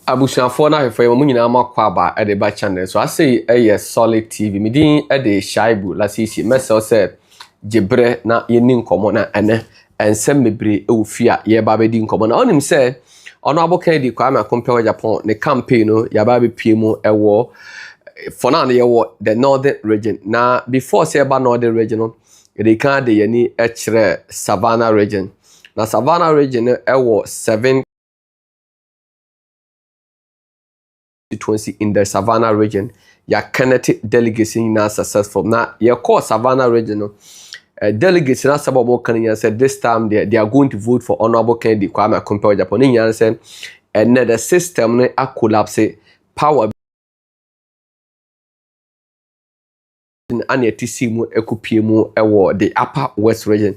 abusuafo na hwefo mu nyina makwa aba e de ba channel so asey solid tv midin e de shaibu lasisi mesel se jebre na yeni nkomo na ene ensem mebre e ofia ye ba be di nkomo na onim se ono abokan di kwa ma compare Agyapong ne campaign no ya ba be pie mu ewo for now ye wo the northern region na before say ba northern region no they can de yeni e kire savannah region na savannah region ewo 7 constituency in the savannah region ya candidate delegates in successful na your core savannah region delegates na sababo kan said this time they are going to vote for honorable Kennedy Kwame compare Japan yan said and the system ne a collapse power and yet see mu ekupie mu ewo the upper west region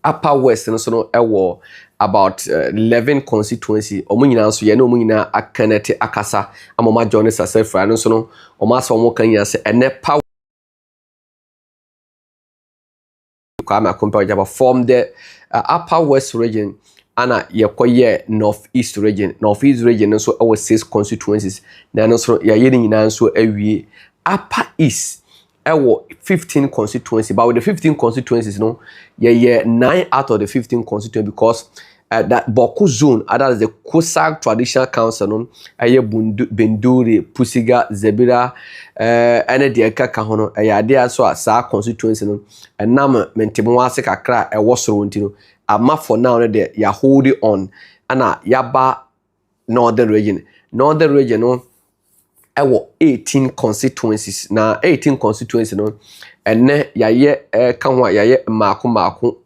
upper west no so no ewo about 11 constituency omunyina so ye na omunyina akanete akasa amoma join sasefra no so no omaso omo kan yase ene power kwama compare Jaba from the upper west region ana yekoye northeast region no so our 6 constituencies na no so ya yeni nyina so awie upper east ewo 15 constituencies but with the 15 constituencies no yeah 9 out of the 15 constituencies because that Boku zone that is the Kosak traditional council no Benduri Pusiga Zebira ene de kaka hono ade so asa constituency no enam mentemo ase kakra e wosoro ntino ama for now de ya hold it on ana yaba northern region no ewo 18 constituencies na 18 constituencies no ene yaye kanwa yaye mako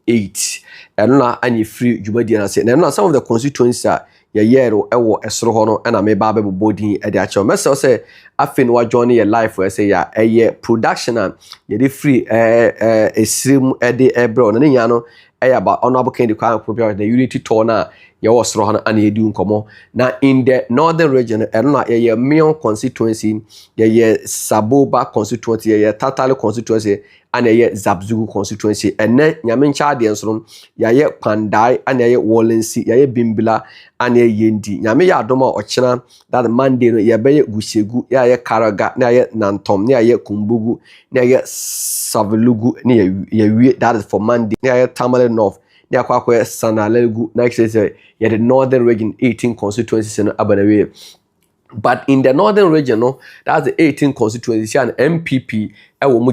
8 eno na anyi free jumadi na se na some of the constituencies are yaye ro ewo esoro ho no na me ba bodin e de a che message say afin wa join your life we say ya production and ye de free esrim e de ebro na nya no about honorable Kennedy Kwame the unity tour na ye was rohan and ye do nkomo na in the northern region na ye Mion constituency ye Saboba constituency ye Tatale constituency and ye Zabzugu constituency and nyame ncha de nso ye Pandai and ye Wallency ye Bimbila and ye Yendi nyame ya adoma ochena that Monday no ye be Gushegu ye Karaga na ye Nantom na ye Kumbugu na ye Savelugu na ye that is for Monday na ye Tamale North na kwakwe Sanalegu na say yeah the northern region 18 constituencies in Abanawe. But in the northern region, no, that's the 18 constituencies and MPP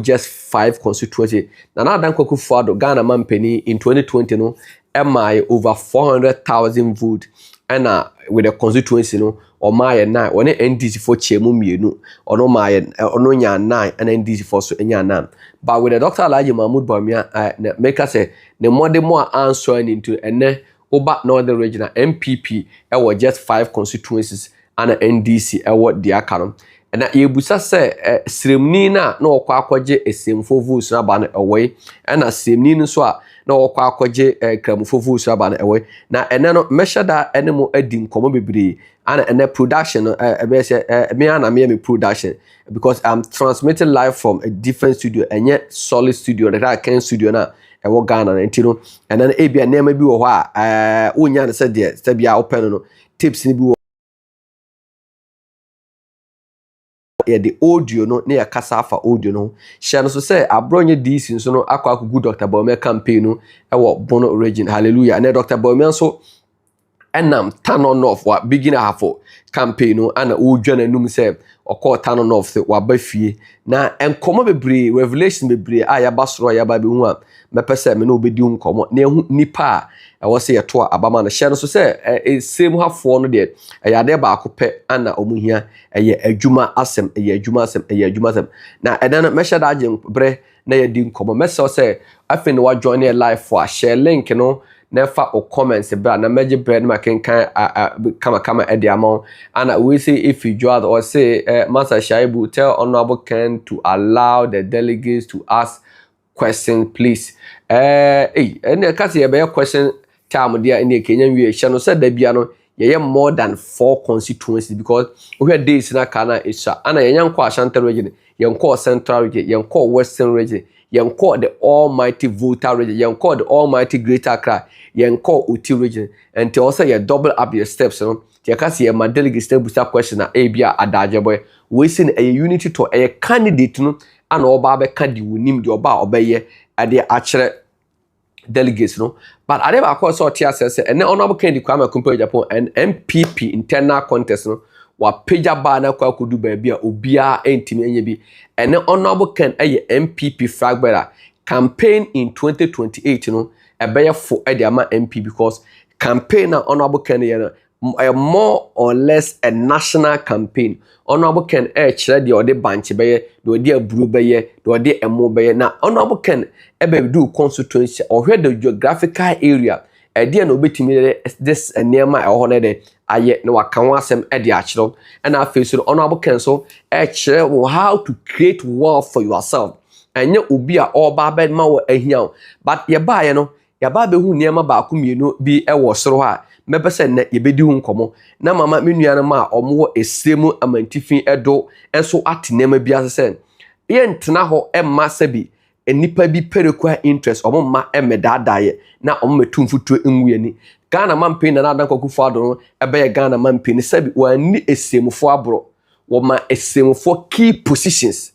just 5 constituencies. Now dan kwaku fado Ghana Mampeni in 2020 no MI over 400,000 votes and with the constituency no or my 9 one NDC for chemu mienu or no my ono nya 9 and NDC for so nya 9. But with the Dr. Alhaji Mahmoud Bawumia make us say the more answering into and Oba northern region MPP just 5 constituencies and NDC the akanom and yebusa say sremni na okwa akwaje esemfo votes na ba na away and sremni no so a na okwa akwaje kramfo votes na ba na away na ene no measure da ene mo adi nkomo bebre and ene production be say me production because I'm transmitting live from a different studio enye solid studio that can studio na ewo Ghana na ntino and then ebia nema bi wo ho a onya na se de se bia open no tips ni bi the audio no na yakasa afa audio no share no so say abronye DC nso no akwa akugu Dr. Bawumia campaign no ewo Bono region hallelujah and Dr. Bawumia so enam turn on off wa beginner hafo campaign no ana odwana num say okọ turn on off wa ba fie na enkomo bebre revelation bebre aya basoro ya ba be hu a mepese me no obedi nkomo na ehu nipa a ewo say yeto abama no share no so say same hafo no de ya de ba akopɛ ana omuhia adwuma asem adwuma asem na edan me share da agem bre na ye di nkomo message say afin wa join your live for share link no never or comments about na meje bread ma kan kama ediamon and we say if you join or say Master Shaibu tell honorable Ken to allow the delegates to ask questions please and case you be question time there in the Kenyan we shall no said there no ye more than 4 constituencies because we had days na kana isha ana ye nyanko Ashanti region ye nko central region ye nko western region Yɛnkɔ the almighty Volta region, yɛnkɔ the almighty Greater Accra, yɛnkɔ Oti region. And to also you double up your steps, no. Yɛka sɛ yɛma delegate step busa question na ebia adagye boy. We seen a unity to a candidate no ana oba bɛka di wonim di oba obɛyɛ ade akyerɛ delegates no. But ade ba akɔ sɛ ɔte asɛ sɛ ɛnɛ honorable Kennedy Kwame Agyapong Japan and MPP internal contest no wa pagya ba na kwa kodu ba bia obia entimi enye bi ɛnɛ honorable Ken ɛyɛ MPP flag bearer campaign in 2028 no ɛbɛyɛ fo ɛde ama MP because campaign na honorable Ken yɛ a more or less a national campaign. Honorable Ken kyerɛ deɛ ɔde banche bɛyɛ, deɛ ɔde aburo bɛyɛ, deɛ ɔde ɛmo bɛyɛ. Na Honorable Ken do constituency or where the geographical area ɛdeɛ na obetimi this nneɛma ɛwɔ hɔ de ayɛ na waka ho asɛm ɛde akyerɛ. ɛna afei so Honorable Ken so kyerɛ how to create wealth for yourself. Ɛnyɛ obi a ɔba bɛma wɔ ahia but yɛbaayɛ no yɛba bɛhu nneɛma baako mmienu bi ɛwɔ soro ha mebese na yebedi hu nkomo na mama menua ma omo esremu amantifin edo enso atenema bi asese ye ntena ho emma sabi enipa bi perekwa interest omo ma emedadaye na omo metumfuto enwuani Ghana mampe na adan kwakufu ado no ebe Ghana mampe ni sabi wani esremufo abro wo ma esremufo key positions.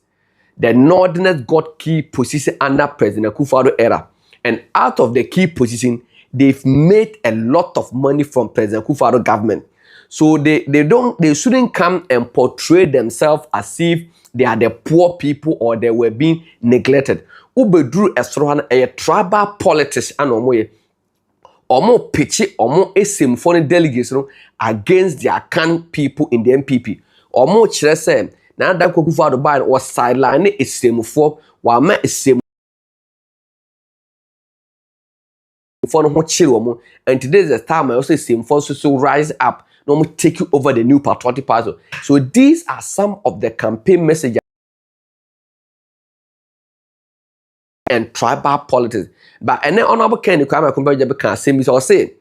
The Northerners got key position under President Akufo-Addo era, and out of the key position they've made a lot of money from President Akufo-Addo government. So they shouldn't come and portray themselves as if they are the poor people or they were being neglected. Ubedru esrohan a tribal politics and omo pitchy omo esimfone delegates against their can people in the MPP. Omo chere say na Adan Akufo-Addo ban was sideline esimfo wa ma esim and today is the time I also see so rise up, no more take you over the new patriotic party. So these are some of the campaign messages and tribal politics. But and then Honorable Kennedy Kwame Agyapong Japan can say me so say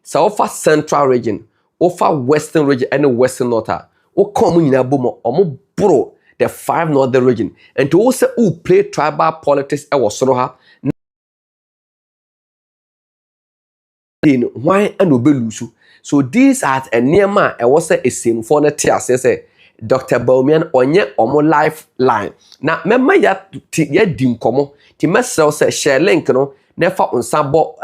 so offer central region, offer western region and western north. O come in abomo omo bro the 5 northern region and to also who play tribal politics e was soro why and obelusu. So these are a nearma I was a same for the tear say Dr. Baumian onye omo lifeline. Na memma ya dim komo ti mesel say share link no never on sabo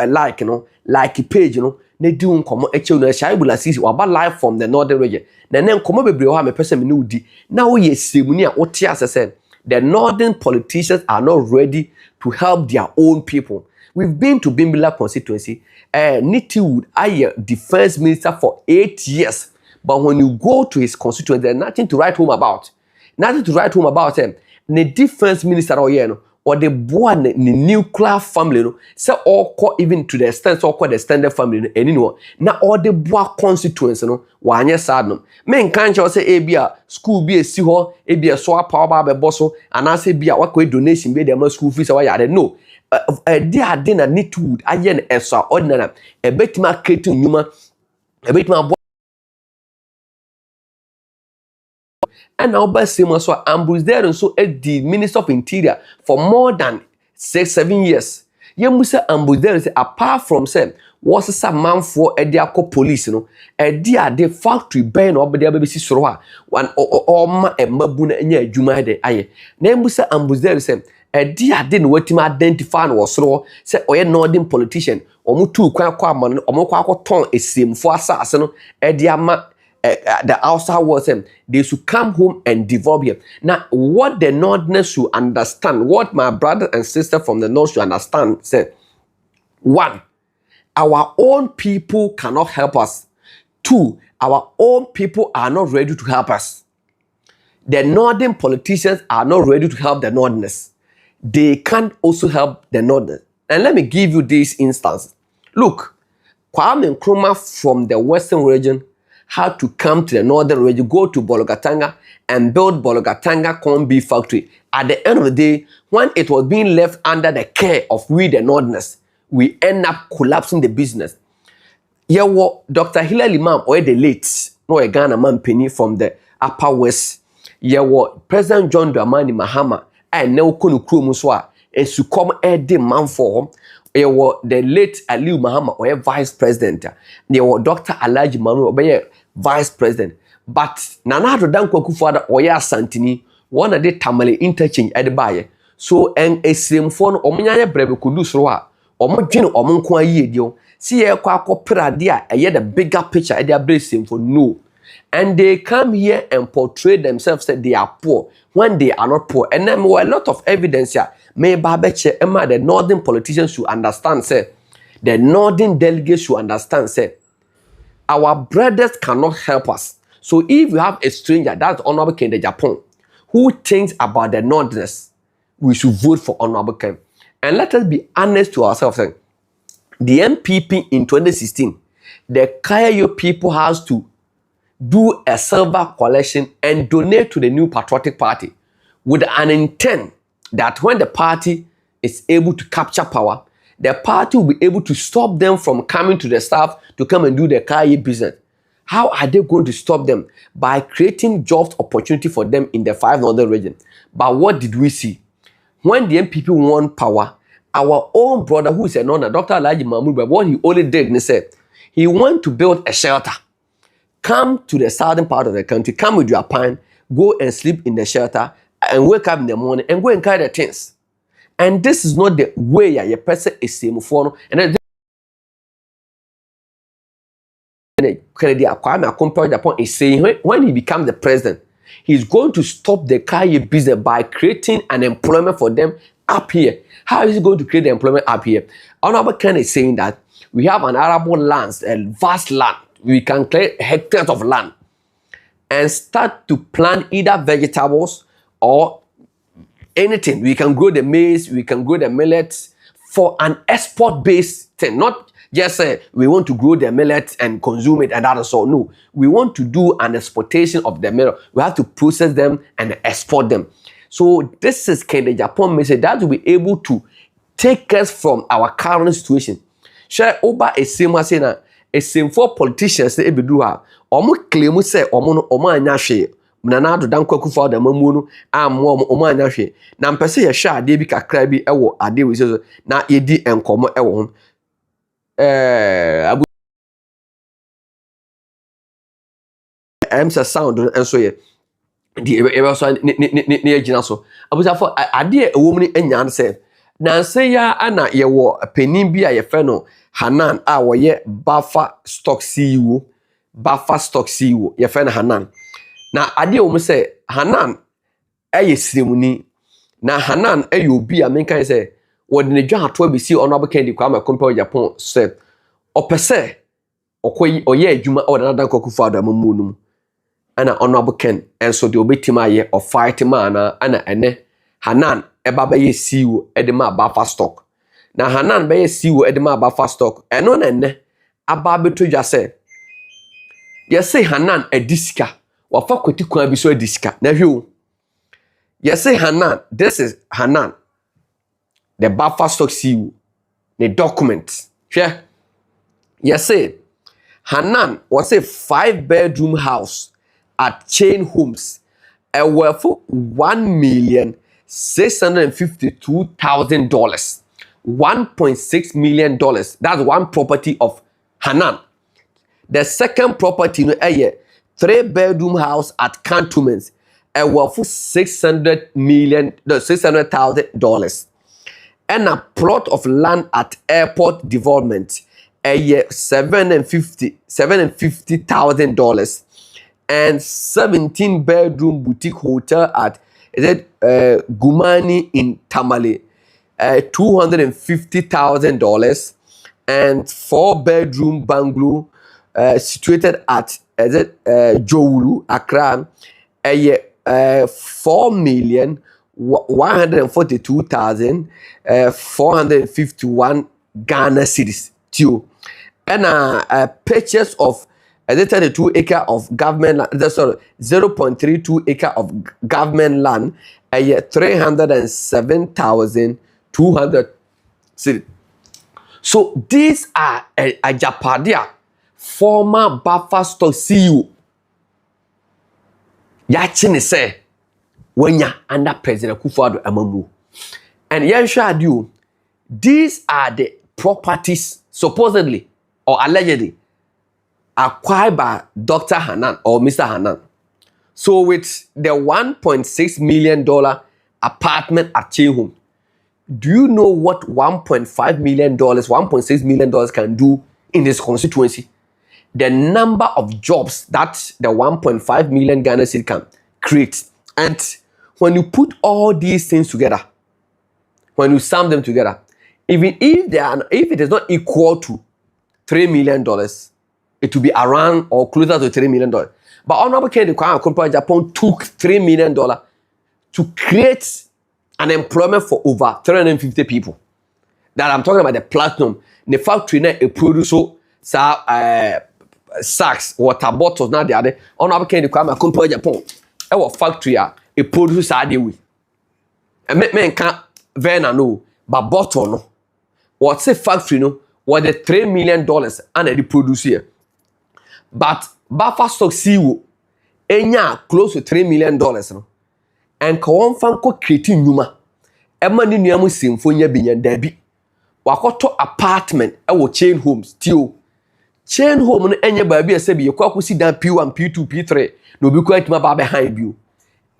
like no like page no na di nkomo eche no share bula sisi waba live from the northern region. Na nkomo bebre ho me person me no di na wo ye semuni a wo te asese the northern politicians are not ready to help their own people. We've been to Bimbilla constituency. Nitiwood, I defense minister for 8 years. But when you go to his constituency, there's nothing to write home about. Nothing to write home about him. The defense minister or the born the nuclear family, no, say all call even to the extent or call the standard family, anyone. Now all the boy constituency, no, one year sad no. Men can't just say a school be a siho, a be a swap power by bosso, and I say be a what donation be the school fees or I no. They are then a Nitwood, I yen extra ordinary, a bit marketing numa, a bit my boy. And now by same as so ambush there and so the Minister of Interior for more than 6-7 years. You must say ambush there is apart from say was some man for a diaco police, no, a dear de factory burn or the baby soroa one or ma a mabuna and ye juma de aye. Name was ambush there is a dear didn't wait him identify was raw, say or a northern politician or mutu kwa man or moko ton a sim for assassin, a dear ma. The outside was they should come home and develop here. Now, what the Northerners should understand, what my brother and sister from the North should understand, said, 1, our own people cannot help us. 2, our own people are not ready to help us. The Northern politicians are not ready to help the Northerners. They can't also help the Northerners. And let me give you this instance. Look, Kwame Nkrumah from the Western region had to come to the northern region, go to Bologatanga and build Bologatanga corn beef factory. At the end of the day, when it was being left under the care of we the Northerners, we end up collapsing the business. Here was Dr. Hilary Limam, or the late, no a Ghana man penny from the Upper West. Here was President John Dramani Mahama, and no Kunu Krumuswa. esukom edi manfo the late Aliu Mahama or vice president. There were Dr. Alhaji Manu or vice president. But Nana Addo Dankwa Akufo-Addo or Santini, one of the Tamale interchange at the buyer. So and a same phone or Munya Breve Kudusroa or Mojino or Munkwa Yedio. See a quack dia a yet a bigger picture at their blessing for no. And they come here and portray themselves that they are poor when they are not poor. And then a lot of evidence here. May Babeche Emma, the northern politicians should understand, say, the northern delegates should understand, say, our brothers cannot help us. So if you have a stranger, that's Honorable Ken Agyapong, who thinks about the northerners, we should vote for Honorable Ken. And let us be honest to ourselves. Say, the MPP in 2016, the Kayayo people has to do a silver collection and donate to the New Patriotic Party with an intent that when the party is able to capture power, the party will be able to stop them from coming to the staff to come and do the Kaye business. How are they going to stop them? By creating jobs opportunity for them in the 5 northern region. But what did we see? When the MPP won power, our own brother who is a nonna, Dr. Alhaji Mahmoud, what he only did, he said, he went to build a shelter. Come to the southern part of the country, come with your pan, go and sleep in the shelter, and wake up in the morning and go and carry the things. And this is not the way a person is same for. And then Kennedy Kwame Agyapong is saying when he becomes the president, he's going to stop the Kaye business by creating an employment for them up here. How is he going to create the employment up here? Honorable Ken is saying that we have an arable land, a vast land. We can clear hectares of land and start to plant either vegetables or anything. We can grow the maize, we can grow the millets for an export-based thing. Not just say we want to grow the millet and consume it and that is all. No, we want to do an exportation of the millet. We have to process them and export them. So this is Ken Agyapong message that will be able to take us from our current situation. Share over a same saying a same for politicians say be do ha. Omo claim say omo anya hwe. Nana Addo Dankwa Akufo-Addo amamu no ammo omo anya hwe. Na mpese ye hwe ade bi kakra bi ewo ade we so na yedi enkomo ewo ho. Emsa sound enso ye di e so ne agina so. Abusa for ade ewo mu ni anya se na se ya ana ye wo penin bi a ye fe no Hanan a woye Buffer Stock CEO. Buffer Stock CEO ye fe na Hanan. Na ade o mu se Hanan eye siremuni na Hanan eye obi a menkan se wode ne dwa ato abisi Honorable Ken Agyapong se opese okoyi oye adwuma o Nana Dankwa Akufo-Addo amamu no ana Honorable Ken enso de obetima ye o fight man ana ene Hanan eba ba ye CEO edema Buffer Stock na Hanan be ye CEO edema Buffer Stock eno na ene aba beto dwa se ye say Hanan adisika wafa kwati kwa bi so adisika na hwe ye say Hanan, this is Hanan the Buffer Stock CEO the document hwe ye say Hanan was a 5-bedroom house at Chain Homes, a worth $1,652,000. $1.6 million. That's one property of Hanan. The second property, a 3-bedroom house at Cantonments, a worth $600,000. And a plot of land at Airport Development, a year $750,000, and 17-bedroom boutique hotel at Gumani in Tamale, $250,000, and 4-bedroom bungalow situated at Jowulu, Accra, a year $4,142,451 Ghana cedis. And a purchase of a 32 acre of government land, 0.32 acre of government land, a year 307,200 cedis. So these are Ajapadia, former Buffer Stock CEO. Yachine say when ya under President Akufo-Addo amamu. And you, these are the properties supposedly or allegedly acquired by Dr. Hanan or Mr. Hanan. So with the $1.6 million apartment at Chehum, do you know what $1.5 million, $1.6 million can do in this constituency? The number of jobs that the 1.5 million Ghana cedi can create. And when you put all these things together, when you sum them together, even if it is not equal to $3 million, it will be around or closer to $3 million. But Honorable Kennedy Kwame Agyapong took $3 million to create an employment for over 350 people. That I'm talking about the platinum. The factory now produce sacks, water bottles, now the other. Honorable Kennedy Kwame Agyapong. Our factory a produce that way. And men can't vena no, but bottle no. What's a factory no? What the $3 million and the produce here. But Buffer stock CEO, close to $3 million no. And kawan fanko creating numa. Emma ni niamu simfonia binyan debi. Wakoto apartment ewo chain homes tio. Chain home no enye baabi asebi ye kwa kusi dan P1, P2, P3 no bi kwa itima ba behind bio.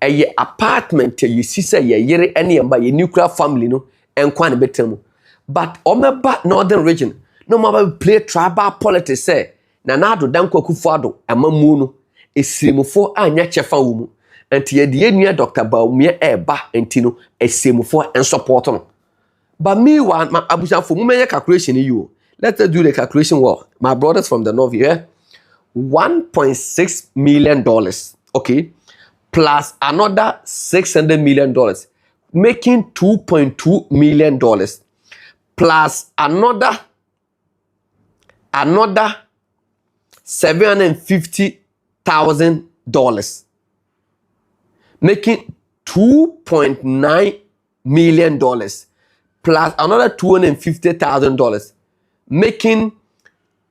Eye apartment ye sisa ye yere ene yamba ye nuclear family no enkwa ne betemu. But omeba northern region no maba play tribal politics say na nado dan kwa kufuado amamu no esirimfo anya chefa wo mu. Enti ye de enua Dr. Baumia eba enti no esirimfo en support no. But me one abusafo mu menye calculation you. Let us do the calculation well. My brothers from the north here, $1.6 million, okay, plus another $600 million, making $2.2 million, plus another $750,000, making $2.9 million, plus another $250,000. Making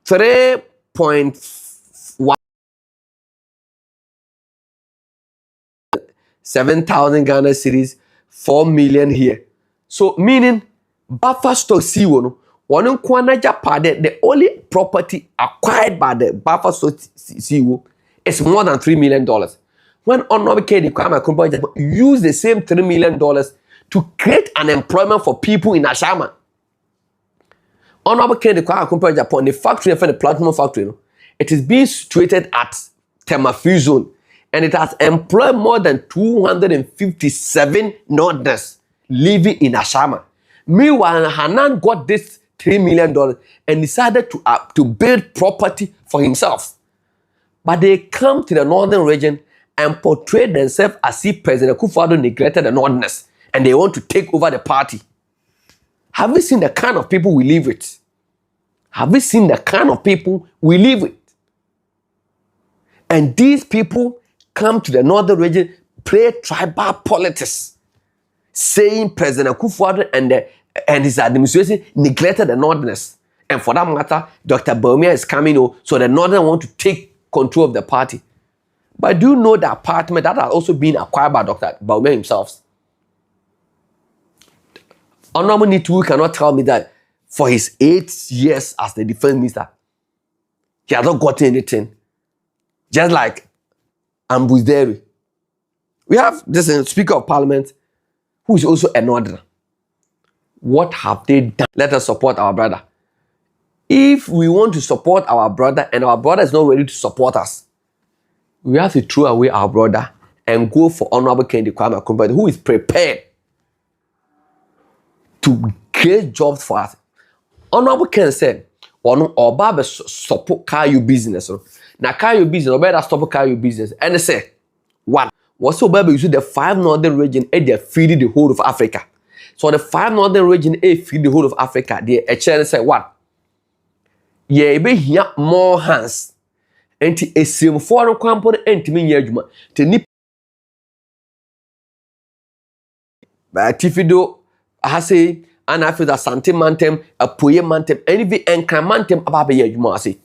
3.7,000 Ghana cedis, 4 million here. So meaning Buffer stock CEO no one kwana Japade, the only property acquired by the Buffer stock CEO is more than $3 million. When Honorable Kennedy Kwame Agyapong use the same $3 million to create an employment for people in Ashama. Honorable Kennedy Kwame Agyapong, the factory for the platinum factory, no, it is being situated at Temafi zone, and it has employed more than 257 Northerners living in Ashama. Meanwhile, Hanan got this $3 million and decided to build property for himself. But they come to the northern region and portray themselves as if President Akufo-Addo neglected the Northerners and they want to take over the party. Have you seen the kind of people we live with? Have you seen the kind of people we live with? And these people come to the northern region, play tribal politics, saying President Akufo-Addo and his administration neglected the Northerners. And for that matter, Dr. Baumia is coming, so the Northern want to take control of the party. But do you know the apartment that has also been acquired by Dr. Baumia himself? Honorable Nitu cannot tell me that for his 8 years as the defense minister, he has not gotten anything. Just like Ambusdere. We have this Speaker of Parliament who is also a Northerner. What have they done? Let us support our brother. If we want to support our brother and our brother is not ready to support us, we have to throw away our brother and go for Honorable Kennedy Kwame Agyapong, who is prepared to create jobs for us. Honorable Ken said, Oba support Kayo business. Now Kayo business, Oba stop Kayo business. And they say, one, what's Oba use the 5 northern region and they feed the whole of Africa. So the 5 northern region feed the whole of Africa. They actually say, one, yeah, be here more hands. And a sim foreign company and to me, Yajuma, to nip. But Tifido, I say, and I feel that Santi Mantem, a Puye Mantem, any enka Mantem about a Yajuma.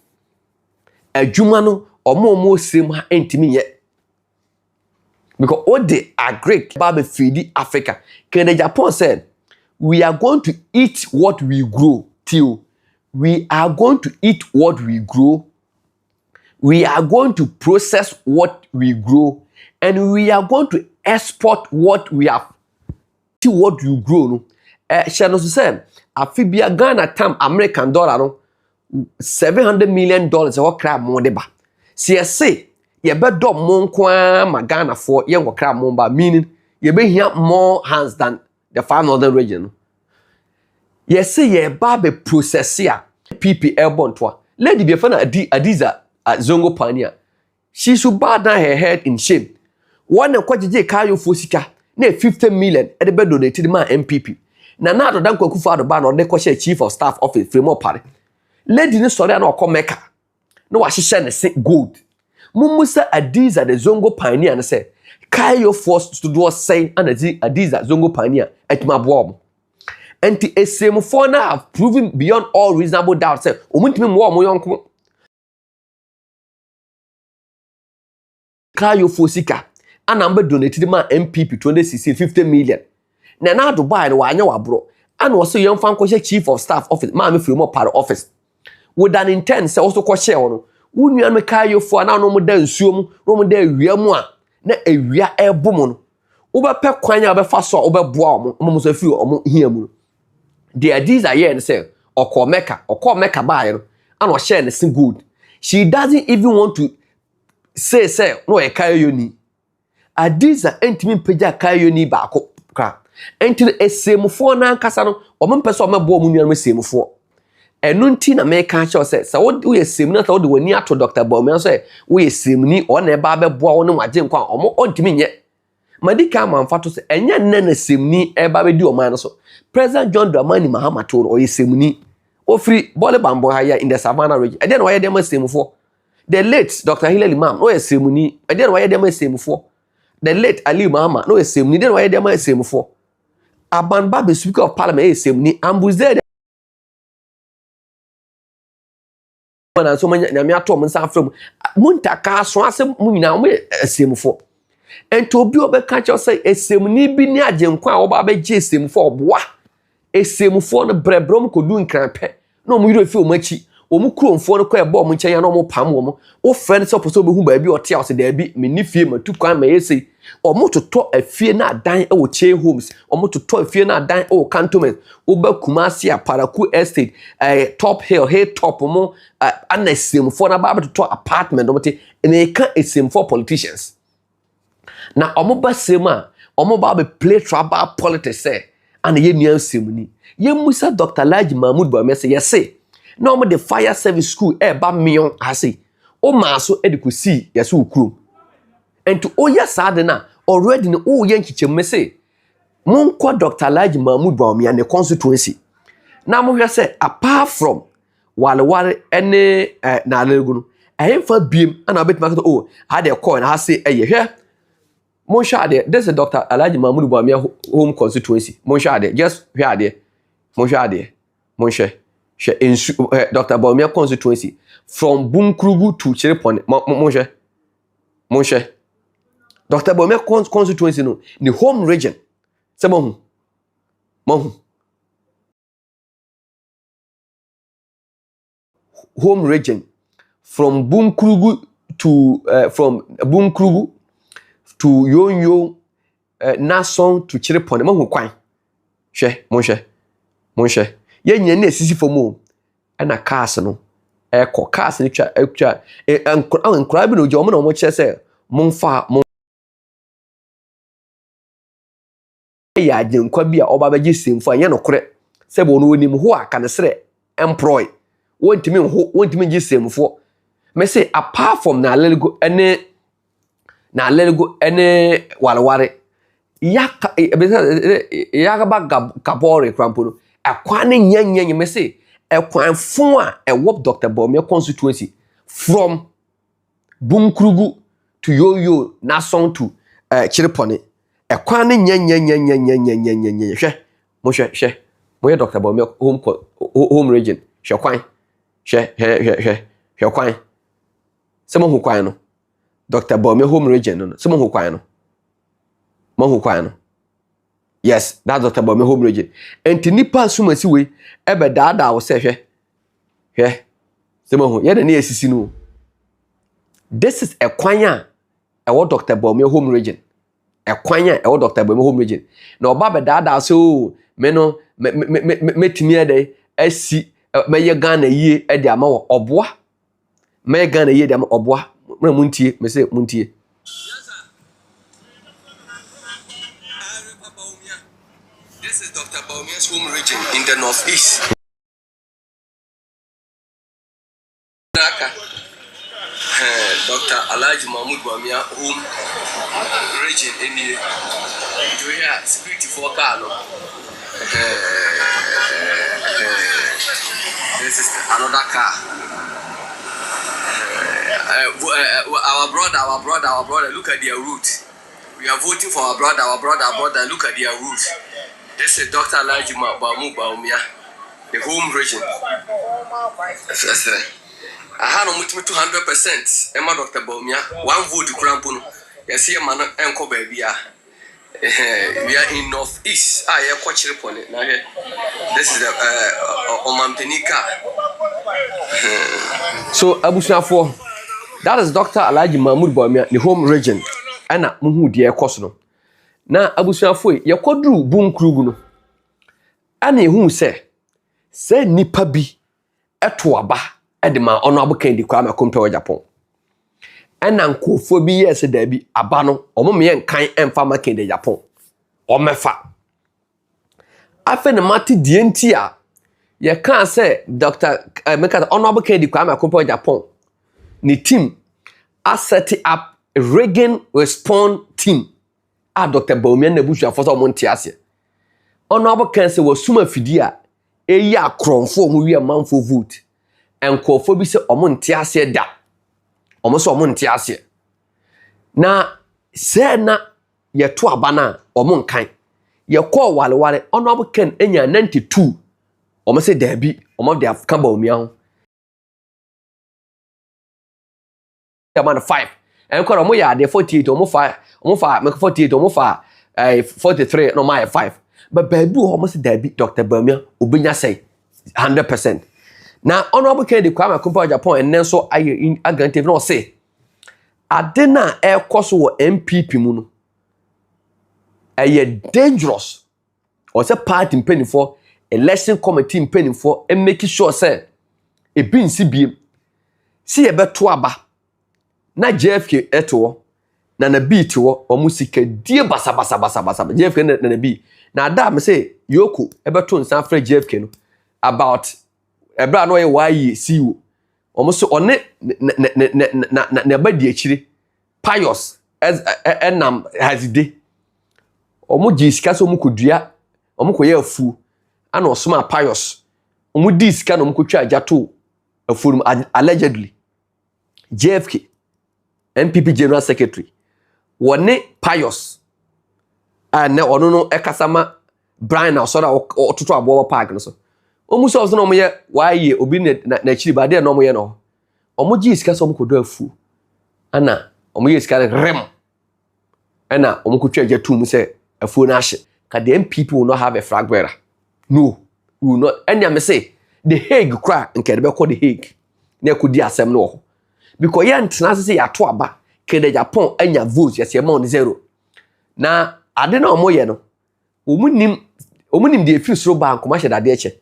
A Jumano or more sim ain't me yet. Because all they are great about feeding Africa. Kennedy Agyapong said, we are going to eat what we grow. Till we are going to eat what we grow. We are going to process what we grow, and we are going to export what we have. What you grow no. Shano say afibia Ghana tam American dollar no $700 million e kra mo de ba. Se say ye be do mo kwa ma Ghana for ye kra mo ba, meaning ye be here more hands than the far northern region no. Ye say ye ba be process ya PP airborne to lady be fa na Adiza Zongo Pania. She should bow down her head in shame. One kwajeje kayo fo sika na 50 million e de be donated ma MPP. Na do dan kwakufa do ba na de ko chief of staff office framework pare. Lady ni sori na okọ Mecca. Na wa hye ne gold. Mumusa Adiza the Zongo Pioneer na say kayo force to do saying and Adiza Zongo Pioneer etima boam. Enti esemfo na have proven beyond all reasonable doubt say omuntimi mo mo yonko kayo fosika ana mbe donated ma MPP 2016 50 million. Na do buy no anya wabro. Ana wo say yemfa nko chief of staff office ma me free mo para office. With an intent say also ko share no. Wunua me kayo fo ana no mo da nsuo mu, no mo da awia mu a na awia ebo mu no. Wo be pe kwan ya be fa so wo be boa mo so fi o hia mu. The Adiza here and say okọ Mecca buy no. Ana o share ne good. She doesn't even want to say no e kayo ni. Adiza entimi peja kayo ni ba ko kra. Entimi esemfo na nkasa no o mempɛ sɛ o mɛbɔ mu nuanu esemfo. Enu nti na me ka che say sa wo yesem na sa wo de wani ato Dr. Bawumia so wo yesemni o na eba bɛboa wo ne waje nkwa o ontimi nye. Madika manfa to say enye nne na semni eba be di o man so. President John Dramani Mahama to o yesemni. O free bole bambo haya in the Savannah region. E dey na why dem esemfo. The late Dr. Hilal Imam no yesemni. E dey na why dem esemfo. The late Ali Mahama no yesemni. Dey na why dem esemfo. Aban Babe Speaker of Parliament yesemni. Ambuze na so manya nyame ato mo nsa from muntaka so asem mu nyina mo esemfo ento obi obeka che say esemni bi ni agenkwa a oba be je esemfo oboa esemfo no brebrom kodu nkranpe na mo yiro fi o machi o mu kromfo no kwa ebo mo nchen ya na mo pam wo mo o friend so poso behu ba bi o tia o se da bi meni fie matukwan ma yesi o mo toto afie na adan e wo chain homes o mo toto afie na adan e wo cantonment o ba Kumasi Paraku estate top hill top mo ana esemfo na ba toto apartment o mo te e ka esemfo politicians na o mo ba sema o mo ba be play tribal politics ana ye nua semni ye musa Dr. Laji Mahmoud Bawumia say yes na o mo the fire service school ba mion ase o ma so edikosi yes ukrum ento o yes adena already no o ye nkiche mese monko Dr. Laji Mahmoud Bawumia ne constituency na mo hwe say apart from wale ene na alegu no ehemfa biem ana obetima ka o ha de coin ha say hwe mon shade this is Dr. Laji Mahmoud Bawumia home constituency mon shade just hwe ade mon shade mon she Dr. Bawumia constituency from Bunkrugu to Chiripone mon she Dr. Bawumia constituency no the home region se mo home region from Bunkrugu to Yonyo Nason to Chiripone mo kwan mon she ye nya na esisi fomo na cars no cars ni twa enkura bi no je omo na omo che se monfa mon ya agenkwa bi a oba beje semfo anya no kore se bo no onim ho aka ne sere employ wontimi je semfo me say apart from na lelgo ene walware ya ba gabore krampo no akwan nyanya me say ekwan fun a ewop Dr. Bawumia constituency from Bunkrugu to Yoyo Nason to Chiripone ekwan nyanya hwe mo ye Dr. Bawumia home region hwe kwan hwe kwan se mo hu kwan no Dr. Bawumia home region no se mo hu kwan no Yes, that's Dr. Bome home region. And nipa suma si we ebe da wo se hwe. Se mo ho ye na esisi no. This is a kwanya e wo Dr. Bome home region. A kwanya e wo Dr. Bome home region. Na oba be da so me no metimi ede asi me ye Ghana yie e de ama wo oboa. Me ye Ghana yie de ama oboa. Na muntie, me se muntie. This is Dr. Baumia's home region in the northeast. Dr. Alhaji Mahmoud Baumia home region in the security for Kano. This is another car. Our brother, look at their route. We are voting for our brother, look at their route. This is Dr. Alhaji Mahmoud Baumia, the home region. I had on 200%. Emma Dr. Baumia, one vote to Crampono. You see a man and co baby. We are in northeast. I am watching upon it. This is the Omanpenika. So Abushafo, that is Dr. Alhaji Mahmoud Baumia, the home region. Anna Muhu dear Cosno. Now Abushafo, your quadru boom kruguno. Annie who say nipabi etwaba. Edema honorable Kendi Kwame Agyapong Agyapong. Ena nkofo bi yes da bi aba no omo me nkan emfa ma Kendi Agyapong. Omefa. Afa ne mate die nti a ye kan say Dr. honorable Kendi Kwame Agyapong ni team a set up a Reagan response team a Dr. Baumian na busua for so mo ntiase. Honorable Kendi was suma fidi a eyi akronfo mo wi amanfo vote. Enkofo bi se omo ntiase da omo so omo ntiase na se na ye to abana omo nkan ye call wale honorable Ken enya 92 omo se dabi omo de African Baumia ho man 5 enko omo ya de 48 omo 5 make 48 omo 43 no my 5 but baby omo se dabi Dr. Baumia obenya say 100%. Now, honorable Kendi Kwame Agyapong and Nenso aye in agrantive no say adena air course wo MPP mu no aye dangerous or say party penny for election committee penny for and making sure say e bin si biem si e beto aba na JFK eto na beat wo omusika die basa JFK na bi na da me say yoko e beto nsan fra JFK no about ebra no ye wayi siwo omoso one na badi akire pious enam hazide omo jisika so omo kodua omo koye afu ana osoma pious omo disika no omo kotwa ajato afurum allegedly JFK MPP General Secretary wone pious na ono no ekasama Brian na so da ototo abo park no so omuso ozo no moye waye obi na chiri ba de no moye no omoji isika so omkodo afu ana omoye isika rem ana omkotwa ajatum se afu na ahye ka the MPP will not have a flag bearer. No, we will not. Enya me say the Hague cry nke de be call the Hague na kodi asem no ho because ye ntena se ya to aba Kendi Agyapong enya vote yes ye ma on 0 na ade na omoye no omunim de free sro bank ma hye dade eche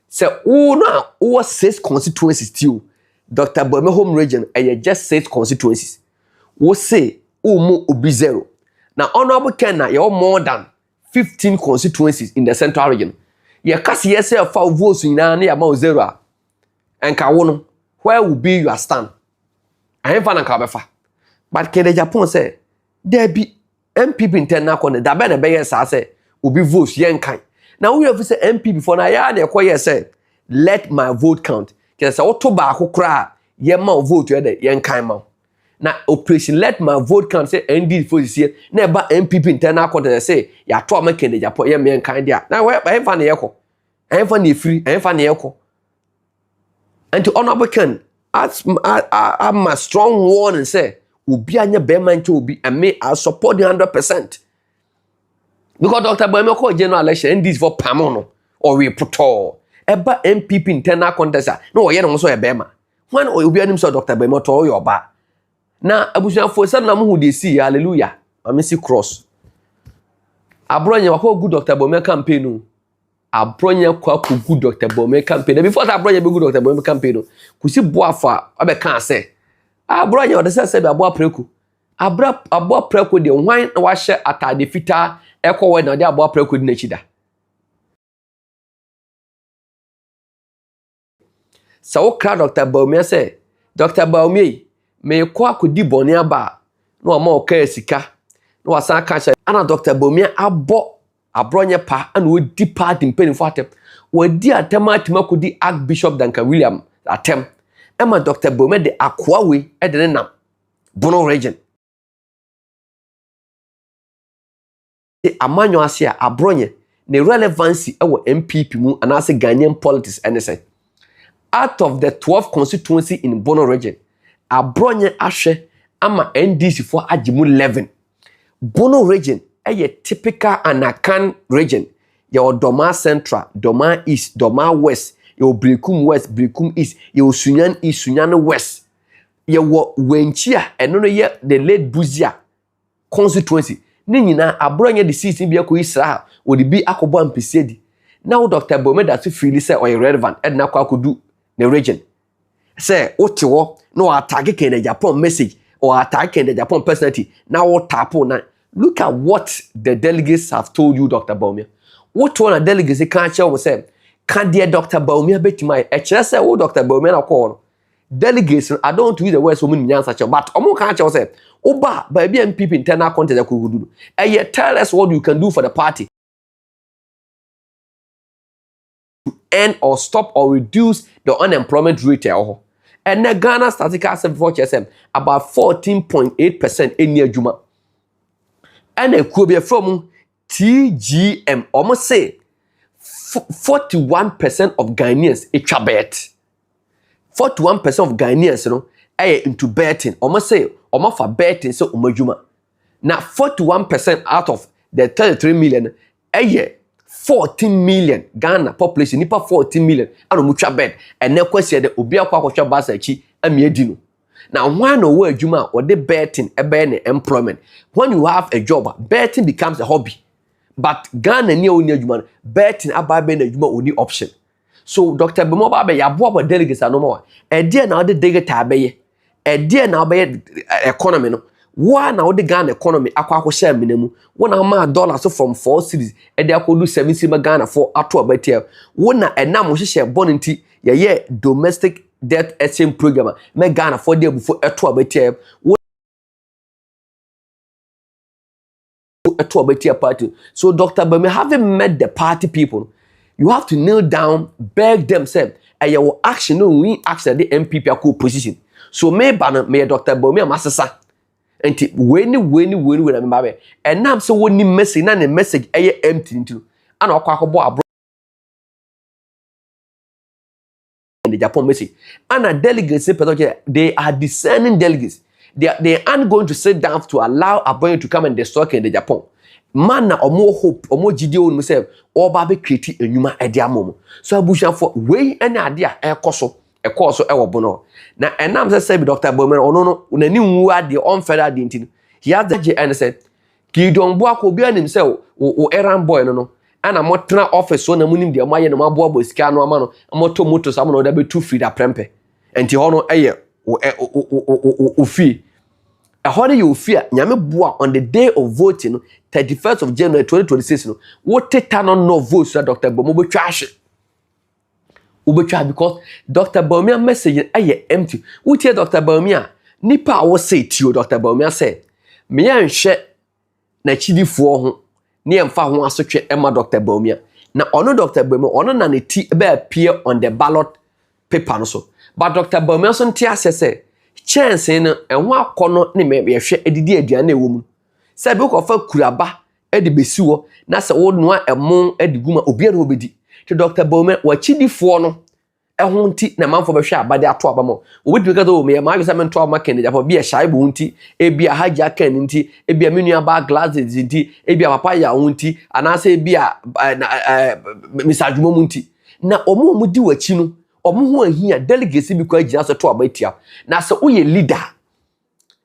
se o 6 constituencies still Dr. Baume home region just 6 constituencies wo say o mo obi 0 na honorable Ken na you more than 15 constituencies in the central region ye kasi yourself for votes na na ma 0 a enka wo no where will be your stand ahemfa na ka befa but Kendi Agyapong say there be MPP internal corner da be na be yes say obi votes yen kan na we have say MP before na ya na ekoye say let my vote count kese oto ba akokra ye ma vote ye de yen kan ma na operation let my vote count say ND for this year na ba MPP internal corner say ya to ma Kendi Agyapong ye men kan dia na we ahemfa na yeko ahemfa na free ahemfa na yeko and to honorable Ken I'm a strong warning say obi anya be man to obi and me I support the 100%. Because Dr. Baumia called general election and this for Pamono or we put all. Eba MPP internal contest. No, you don't so a bema. When will be an so Dr. Baumia to your bar. Now, Abuja for some who they see, hallelujah. I miss you cross. Abronya wako good Dr. Baumia campaign. Abronya kwa good Dr. Baumia campaign. Before that Abronya be good Dr. Baumia campaign. Kusi boafa, abe can't say. Abronya the say abo preku. Abo preku de wine washe atade fita ekwo we na de abo preku di n'echida. So kra Dr. Baumia say, Dr. Baumia me kwa akodi boni aba na o ma o ka sika na wasan ka cha ana Dr. Baumia abo abronye pa ana o di party mpeni fo atem o di atem atem akodi Archbishop Duncan William atem ema Dr. Baumia de akwa we e de nam Bono region the amanyo ase a abronye ne relevancy e wo MPP mu anase Ghanaian politics ene say out of the 12 constituency in Bono region abronye ahwe ama NDC for agimu 11 Bono region a typical Anakan region your Doma Central, Doma East, Doma West, your Brikum West, Brikum East, your Sunyan East, Sunyan West, your Wenchia, and no ye the late Buzia constituency. Nina abronye the season be Isra would be Akobo and Pisedi. Now Dr. Baumia that you feel say or irrelevant and now could do the region. Say Otiwo no attack in the Agyapong message or attack in the Agyapong personality. Now what tapo na look at what the delegates have told you, Dr. Baumia. What one of delegates can't share was say, can dear Dr. Baumia bet my HS say, oh Dr. Baumia na call. Delegates, I don't want to use the word so many answers, but Omo can't say, oh ba baby MPP internal content that could do. And yet tell us what you can do for the party. End or stop or reduce the unemployment rate. And the Ghana statistical survey about 14.8% in near Juma. And it could be from TGM, almost say 41% of Ghanaians it's a bet. 41% of Ghanaians, you know, are into betting. Almost say, almost for betting, so Juma. Now 41% out of the 33 million, a year. 14 million Ghana population nipa 14 million ano mucha bed and na kwesi de obi akwa kwotwa basa echi amiedi no now when no work adwuma or the betting ebe employment when you have a job betting becomes a hobby but Ghana ni oni adwuma betting aba be na adwuma oni option so Dr. Baumia ba be yabo delegates anoma e dia na the delegate abeye e dia na abeye economy no one now the Ghana economy akwa share minimum one amount dollars from 4 cities and they do 7 cities Ghana for ato abetia one na enam wo share bonity ye domestic debt exchange program me Ghana for there before ato abetia ato abetia party so Dr. Baumia having met the party people you have to kneel down beg them say your action no we action the MPP akọ position so me Dr. Baumia masesa enti weni na mbabe enam so woni message na ne message eye empty nti ana akwakobo abro the Japan message ana delegates they are discerning delegates they aren't going to sit down to allow Abronya to come and destroy in the Japan man na omo hope omo gidi on themselves oba be create enwuma ede amom so abusha for we ene ade a ekoso ekoso ewo bono na enam say Dr. Baumia ono no nani nwu ade on federal dintin he has the and said ki don bo akobi anim say o errand boy no ana motena office so na munim de maye no maboabo sika no ama no moto sam no da be two free da prempe enti hono eye o fi how do you fear nyame boa on the day of voting 31st of January 2026 no what take no votes that Dr. Baumia bo twa because Dr. Baumia message aye empty what hear Dr. Baumia nipa wo say tio Dr. Baumia say me yanhwe na chidifo ho ne emfa ho asotwe ema Dr. Baumia na ono Dr. Baumia ono na ne ti be appear on the ballot paper no so but Dr. Baumia so ntia say chance no enho akono ne me yehwe edidi aduane ewo mu say be ko fa kuraba edi besiwo na say wo noa emo ediguma obi na obedi to Dr. Baumia wachidifo no ɛho nti na manfo bɛhwɛ abade ato aba mo obetumi ka do me ma yesa me nto aba kan Agyapong bia hyai bo nti ebia hagya kan nti ebia menua ba glasses nti ebia papa ya ho nti anase ebia misadwuma mu nti na omo di wachi no omo ho ahia delegates bi kwa agina so to aba tia na se woyɛ leader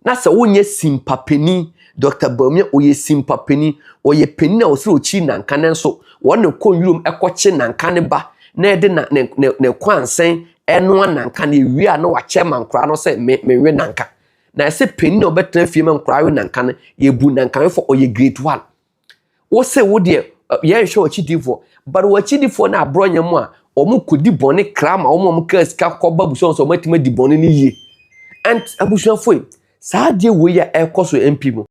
na se wonye simpapeni Dr. Bawumia oye simpapeni oye peni na osiro chi nanka ne nso wonne konyurom ekɔkye nanka ne ba na ede na ne kwansen eno nanka ne wia na wa chairman kra no se me nanka na se peni na obetena fie me nkra we nanka ne ye bu nanka for oye grade 1 wo se wo de ye hwe ochidifo but ochidifo na abronya mu a omu kodi bone kra ma omu ka sika kɔba buso so matima di bone ne yie and abusuafo saa de we ya ekoso MP mu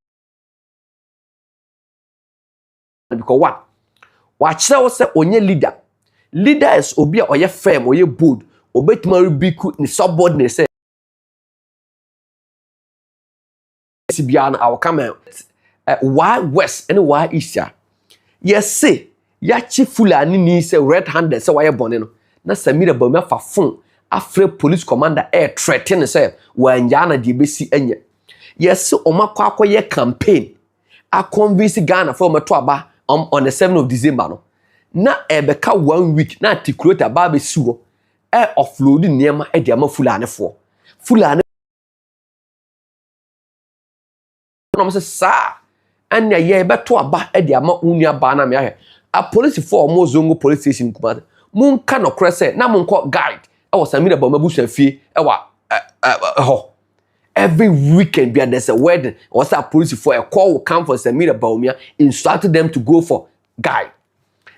because what kyerɛ wo sɛ onye leader is obi a oye firm oye bold obetima rebiku ni subordinate say sibian I will come why west and why east yes say ya chi fulani ni say red handed say why bone no na Samira Bawumia fa phone afre police commander threaten say wanja na de besi anya yes omakwa akoye campaign a convince Ghana for meto aba on the 7th of December no na ebeka 1 week na articulate aba be suwo offload niema de ama fulani no say sa anya ye beto aba de ama unua ba na me ahwe a police for mo zongo police station kuma mun ka no kure say na mun ko guide was Samira Bawumia busa fie ho every weekend there's a wedding was a police for a call will come for Samira Bawumia instructed them to go for guide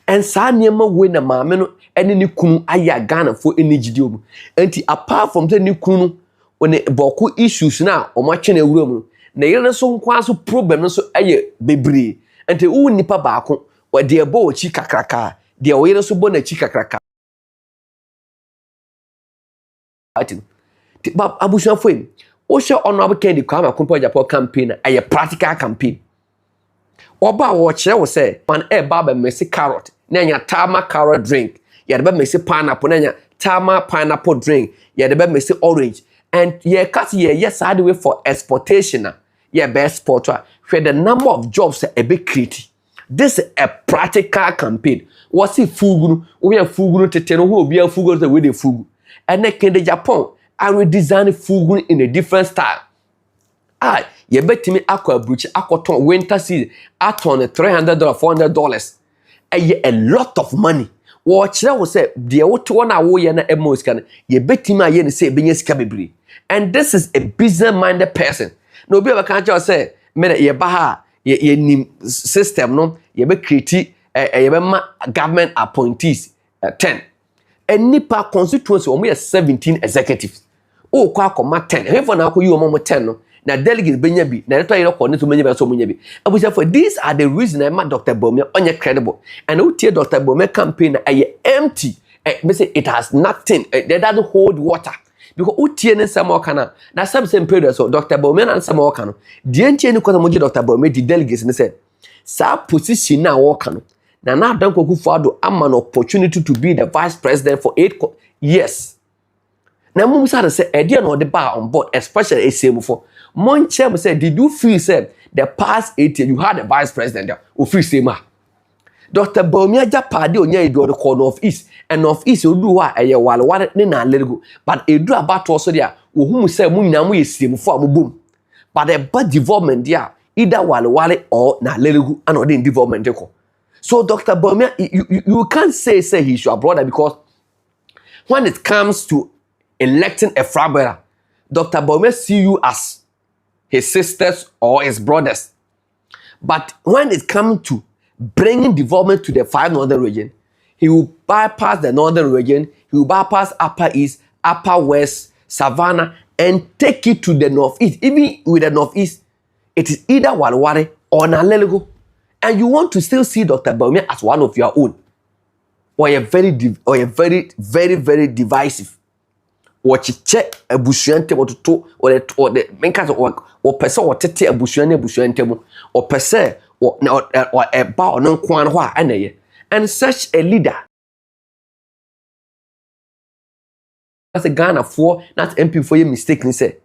and sa niema we na maame no ene ne kunu aya Ghana for energy dio enti apart from the ne kunu one boku issues na omache na ewura mu na yere so nkwa so problem so aye bebre enti wo nipa baako wa de ebo chi kakraka de wo yere so bo na chi kakraka abusuafo wo hwe honorable Kennedy Kwame Agyapong campaign a practical campaign oba wo kire wo say man baba mesi carrot na nya tama carrot drink ya de ba mesi pineapple na nya tama pineapple drink ya de ba mesi orange and ye cut ye yes hard way for exportation na ye best exporter where the number of jobs a big create this is a practical campaign what's it fugu we are fugu tete no ho bia fugu the way they fugu and Agyapong I redesign fugu in a different style ye betimi akwa bruchi akoton winter season aton $300 $400 a lot of money wo kire wo say de wo to na wo ye na emos kan ye betimi aye ne say benya sika bebre and this is a business minded person no obi ba kan say me ye ba ha ye nim system no ye be create ye be ma government appointees 10 and nipa constituency o me 17 executives o kwa akoma 10 hefo na akoyi o mo 10 no na delegate benya bi na leto yero coordinator benya bi so munya bi for these are the reason I ma Dr. Bawumia onye credible and we tie Dr. Bawumia campaign ay empty me say it has nothing it doesn't hold water because we tie ne sama kana na some period so Dr. Bawumia na sama kana die ntie ni ko mo Dr. Bawumia di delegates ne say sa position na wo kana na Danko Akufo-Addo am an opportunity to be the vice president for 8 years na mum say e no the bar on board especially ACM for Monchem said, did you feel said the past 8 years you had a vice president there? Who feel same? Dr. Bawumia Japadi onya do the corner of East and of East you do what a wale ne na lego but e do about also there who say mu nyina mu yesim for mu boom but the bad development there either wale or na lego and or the development there. So Dr. Bawumia you can't say he's your brother because when it comes to electing a frabera Dr. Bawumia see you as his sisters or his brothers. But when it comes to bringing development to the 5 northern region, he will bypass the northern region, he will bypass Upper East, Upper West, Savannah, and take it to the northeast. Even with the northeast, it is either Walwale or Nalelego. And you want to still see Dr. Bawumia as one of your own. Or you're very divisive. Wachiche abusuante wototo or the menka or person or tete abusuante mu or person or a ba or non kwan ho a na ye and such a leader as a Ghana for not MP for your mistake ni say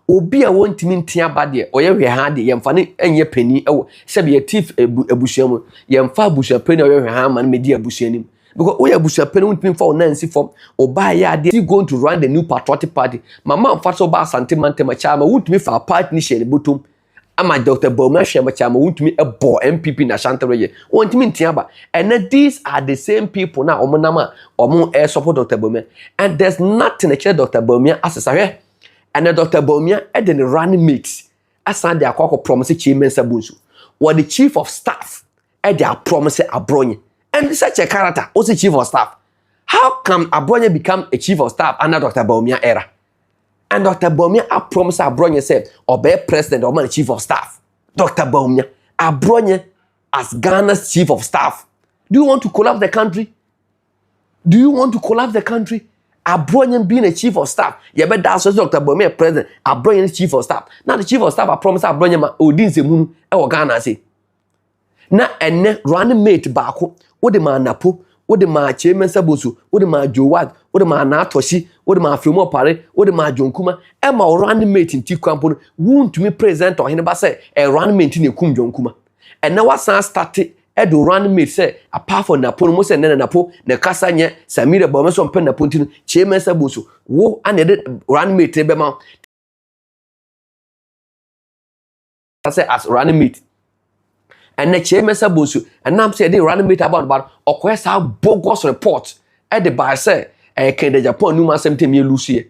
obi a wontimi ntia ba de oye hwe ha de yemfa ne enye pani ewo se be thief abusua mu yemfa abusua pani oye hwe ha man medi abusua nim because oye abusua pani wontimi fa onansi form oba ya de going to run the new patriotic party mama mfa so ba santimante ma chama wontimi fa party ni shele botom ama Dr. Boma hwe ma chama wontimi ebo MPP na Shantareye wontimi ntia ba and these are the same people na omonama omo support Dr. Boma and there's nothing actually Dr. Boma asesa and Dr. Bomia and then running mate asan de akwa promise chairman sabunsu or the chief of staff and they promise Abronye and such a character also chief of staff. How come Abronye become a chief of staff under Dr. Bomia era? And Dr. Bomia promise Abronye said obey president or man chief of staff. Dr. Bomia Abronye as Ghana's chief of staff. Do you want to collapse the country? Do you want to collapse the country? Abronye being a chief of staff. You bet that's Dr. Bomia president. Abronye chief of staff. Now the chief of staff I promise Abronye ma odin se munu e Ghana say. Na enne running mate baako wo de ma napo, wo de ma chairman sabosu, wo de ma Jowad, wo de ma Natoshi, wo de ma Fremo Pare, wo de ma Jonkuma. E ma running mate nti kwampo no wuntumi present o hene ba say e running mate ne kum Jonkuma. And now what start Edo running mate say apart from Napo mo say na Napo na kasa nye Samira ba so pen Napo ntino chairman sabosu wo anede running mate be ma say as running mate and the chairman sabosu and nam say dey running mate about okwesa bogus report e dey by say Kende Japan numa semte me lucie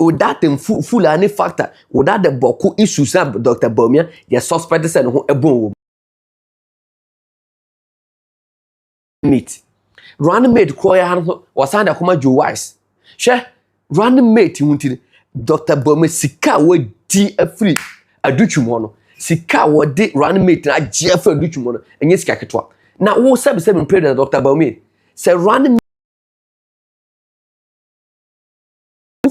without them full any factor without the boku issues Dr. Bomia the suspect say no ebon mate running mate kroya han was under kuma Joe Wise she running mate hunti Dr. Bomia sika we di free aduchumo no sika we di running mate na gfa aduchumo no enye sika ketwa na wo sabe president Dr. Bomia say running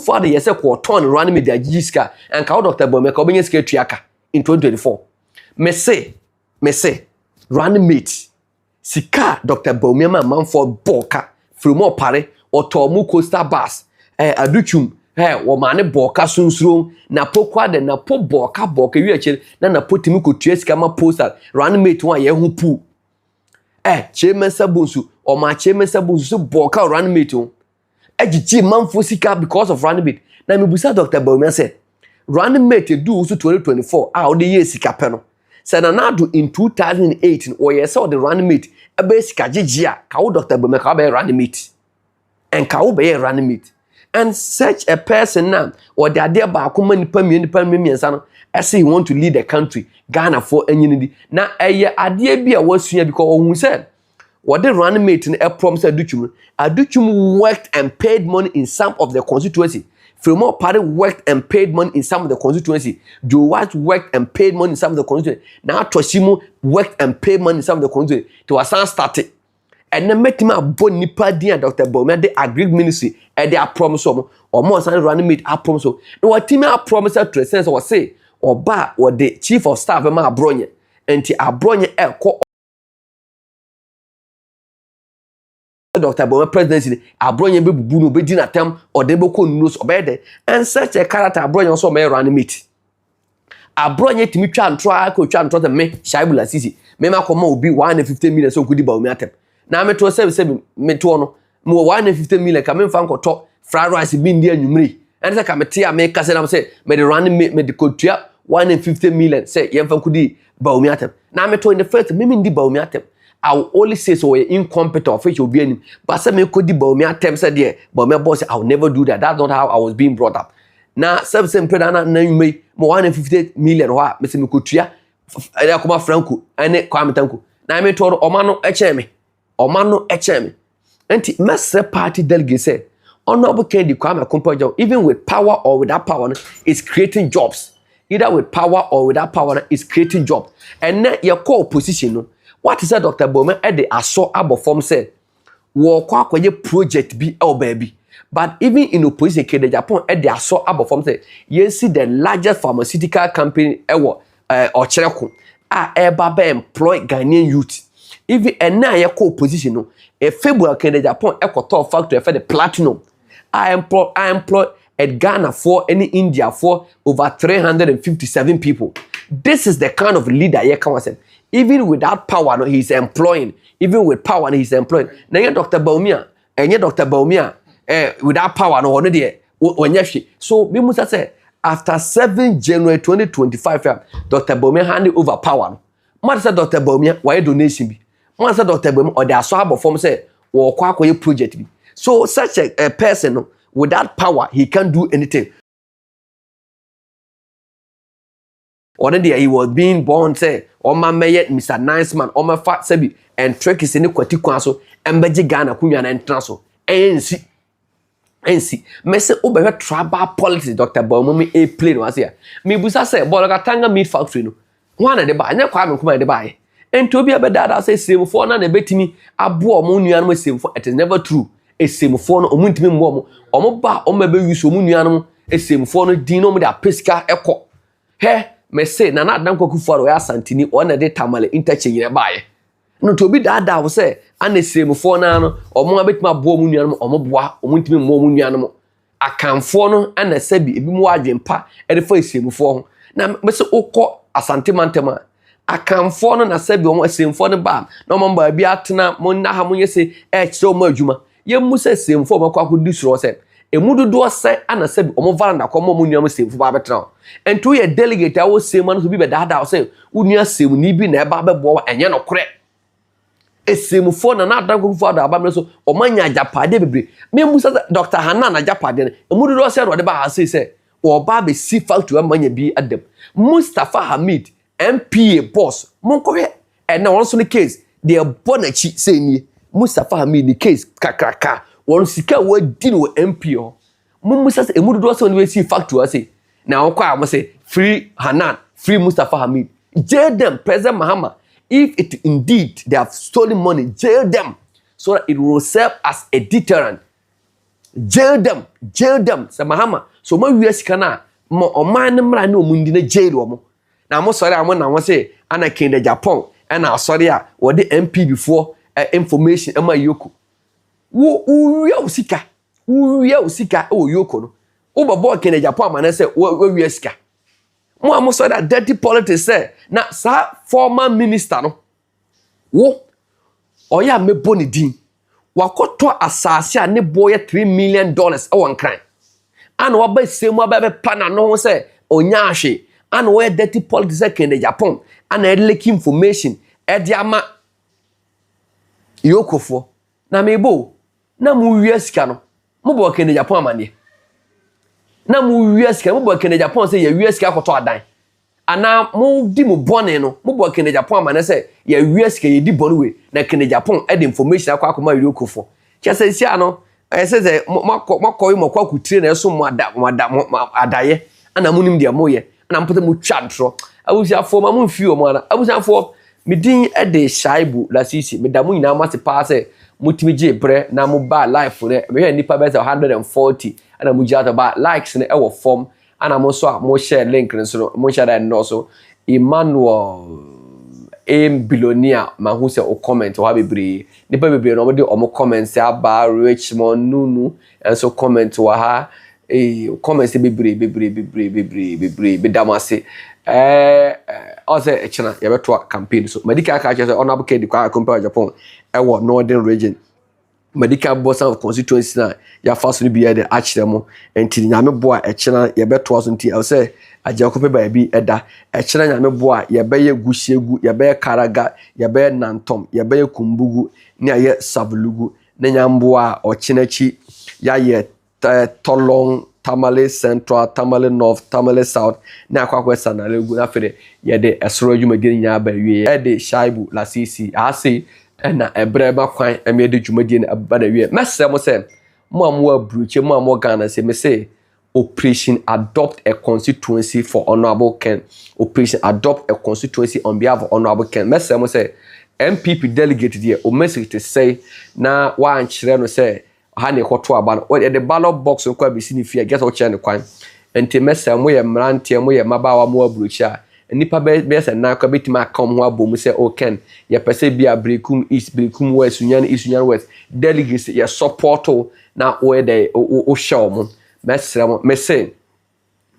father yes ko turn running mate agiska and ka Dr. Bomia ka obenye sika tuaka in 2024 me say running mate sika Dr. Bomia man for boka Fremo Pare or tomu costa bus aduchum wo mane boka sunsuro na pokwa de na po boka wi achi na potimi ko tuesika ma postal running mate one ye hu pu chairman sabunsu o ma chairman sabunsu boka running mate o agiji manfo sika because of running mate na me busa Dr. Bomia said running mate do so 2024 o de ye sika pe no Senanado in 2018 or yes or the running mate a basic ajia ka Dr. Bomia ka be running mate and ka be running mate and such a person now or the idea ba akoma nipa miensa no say he want to lead the country Ghana for enyini na eye ade bia wasua because ohun said what the running mate in a promise aduchum worked and paid money in some of the constituency. Fremo Pare worked and paid money in some of the constituency. Joe White worked and paid money in some of the constituency. Now Toshimo worked and paid money in some of the constituency. To a son started. And then met him a bon nipa and Dr. Bomia they agreed ministry and they are promise or more than running mate a promise. No what team a promise to sense or say or ba or the chief of staff ma Abronye and ti Abronye ko Dr. Bomia presidency Abronye be bubu no be di na tem or dey boko nose obede and such a character Abronye also may run meet Abronye timi twa ntwa ko twa ntwa the me shaibula sisi me ma ko ma obi 150 million so kudi ba Bomia tem na me to se me to no mo 150 million ka me fa nkoto fried rice bi ndi anwumre and say ka me tia me ka se na say me the run me the kotua 150 million say yem fa kudi ba Bomia tem na me to in the first me ndi ba Bomia tem I will only say so we're incompetent official being but say me could di Bomia tem said there Bomia boss I will never do that. That's not how I was being brought up. Now same predana na me 150 million wa me say me kotua e kuma franco ene kwametanko na me to omano echeme enti mess party delegate say honorable Kennedy Kwame Akompagyaw even with power or without power is creating jobs. Either with power or without power is creating jobs. And then your core position no what is that Dr. Bomia at the aso abofom said wo kwa kwaye project bi el baby but even in opposition Kende Japan at the aso abofom said you see the largest pharmaceutical company ewo Ochereko eba be employ Ghanaian youth even and now your co opposition no a February Kende Japan ekoto factory for the platinum I employ at Ghana for any India for over 357 people. This is the kind of leader here can say. Even without power, no, he's employing. Even with power, no, he's employing. Now, Dr. Baumia, and Dr. Baumia, without power, no, one day, so we must say, after 7 January 2025, Dr. Baumia handed over power. Man said, Dr. Baumia, why donation be? Man said, Dr. Baumia, or the swab form say, or quack project be. So, such a person, without power, he can't do anything. Already he was being born, say, or my mayor, Mr. Nice Man, or my fat sebi, and trick is in the Quatiquaso, and Beji Ghana, Kunyan and Transo. And see, Messi over tribal politics, Dr. Baumumi, a plane was here. Me Busa say, Bolagatanga meat factory. One at the buy, never come at the buy. And to be a bad, I say, same for none, a bet me, a boy, Munian was same for it is never true. A same for no Muntimi Momo, or Moba, or maybe you so Munianum, a same for no Dino with a pesca echo. Hey, me say, Nana Danko Kufaro, Santini, one a day tamale interchange in a buy. No, to be that, I will say, and the same for nano, or more bit my boy Munianum, or Moboa, or Muntimi Munianum. I can for no, and a sebi, a bit more than pa, and the face same for. Now, Mr. Oko, a santimantema. I can for no, and a sebi, almost same for the bar. No member be at na, Mona Hamuya say, so much juma. Ye must say same for my cock do so said. A mudu do say, and a sebi, or more varanda, come Muniam same for Barbatron. And to a delegate, I was same one to be better. I say, Unia same, need be never boy, and you're not correct. A same phone and not done for the Abameso or Mania Japade baby. Me Musa Dr. Hanana Japaden, and Mudu said what the bar say, or Baby see fault to a money be at them. Mustafa Hamid, MPA boss, Moncoe, and now also the case, they are Bonachi saying Mustafa Hamid, the case, Kakraka, one sika word deal with MPO. Musa say, Mudu also when we see fact to us say, now I must say, free Hanan, free Mustafa Hamid, jail them, President Mahama. If it indeed they have stolen money, jail them so that it will serve as a deterrent. Jail them, say Mahama. So my US kana mo oman mra no mundi na jail wo mo. Na mo sorry am na won say ana kin the Agyapong and na sorry a what the MP before information am yoko. Wo usika o yoko no. Wo babo kin the Agyapong man say wo usika. Mo sorry that dirty politics say na sa former minister no wo oya me boni din wakoto asase a ne boy $3 million e won kran ana wa ba semu aba be pana no say onya ahwe ana we dirty politics in the Agyapong ana leak information e dia ama yokofo na mebo na mu wiasika no mo bo kin the Agyapong amane na mu wiasika mo bo kin the Agyapong say ya wiasika akoto adan ana mo di mo bone no mo bo kin the Agyapong amane say ya wiasika ye di bone we na kin the Agyapong e the information akwa akoma yokofo chese sia no say makoyi makwa na so mo adaye ana munim dia moye ana mpete mo twadro abusia fo ma mo mfi o mo ana abusia fo medin e de shaibu la sisi medamu nyina ma se pa say mutimi je bre na mo ba life ne me nipa be 140 ana mo jata ba likes ne e wo form ana mo so mo share link ne so mo share that no so Emmanuel billionaire ma hu se o comment o ha bebre nipa bebre no mo de o mo comment se aba Richmond nunu and so comment wa ha comment se bebre bedamase also echina ya beto campaign so medical ka che honorable kedi kwa compare Japan e wo northern region medical boss of constituency na ya faso ni biya de achiremo enti nyame boa echina ya beto aso nti I say ajakope ba bi eda echina nyame boa ya beye gushegu ya beye karaga ya beye nantom ya beye kumbugu ni aye savlugu na nyamboa ochinachi ya ye tolong Tamale Central, Tamale North, Tamale South, na kwa sana legu na fere ye de esoro dwumadi nya ba wie e de shaibu la sisi ase na ebreba kwan eme de dwumadi na ba na wie mese mo se mo amwo abruche mo amwo Ghana se me say operation adopt a constituency for honorable Ken, operation adopt a constituency on behalf of honorable Ken. Mese mo se MPP delegate there o message to say na wa ankyere no say hani hoto aba no the ballot box ko abi sinifia get o che ne kwan enti mesa mo ye mrante mo ye mabawa mo abruchi a nipa be say na kwa betima come ho abom say o ken ye pese bia brekum east brekum west sunyan west delegates ye support na o dey o show mo mesre mo me say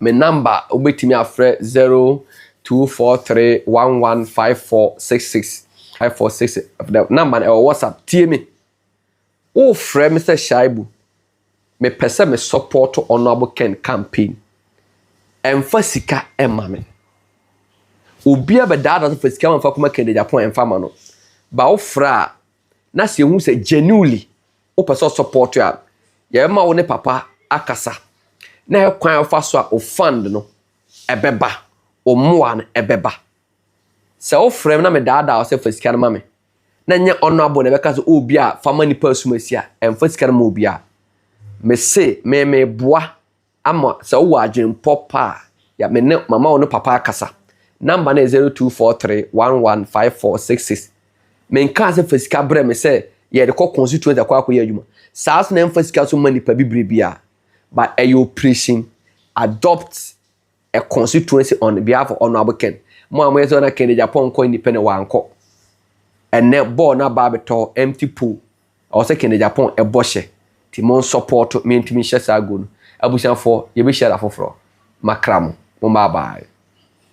me number obetimi afre 0243115466 546 the number na WhatsApp tie me o frɛ me say Shaibu me pese me support honorable Ken campaign emfa sika ema me obi abedada so fasika emfa kuma Ken Agyapong emfa ma no ba wo fra na se hu se genuinely o pese support ya ye ma wo ne papa akasa na e kwan ofa so a o fund no ebeba o moa no ebeba se wo frɛ na me dada o se fasika na ma me na nye honorable na beka so obi a fama ni pasumasi a emfa sika na ma obi a me say me boa ama se wo adwen popa ya me ne mama wo no papa akasa number na 0243115466 me nka se fasika bre me say ye de ko constituent akwa akoya adwuma saas na emfasika so mani pa bibre bia but a operation adopt a constituency on behalf of honorable Ken mo amoyeso na Ken Agyapong ko independent wanko ene ball na ba beto empty pool o se Ken Agyapong e boshe ti mon support me ntimi hye sa go no abusianfo ye be share afoforo makramo mo bye bye.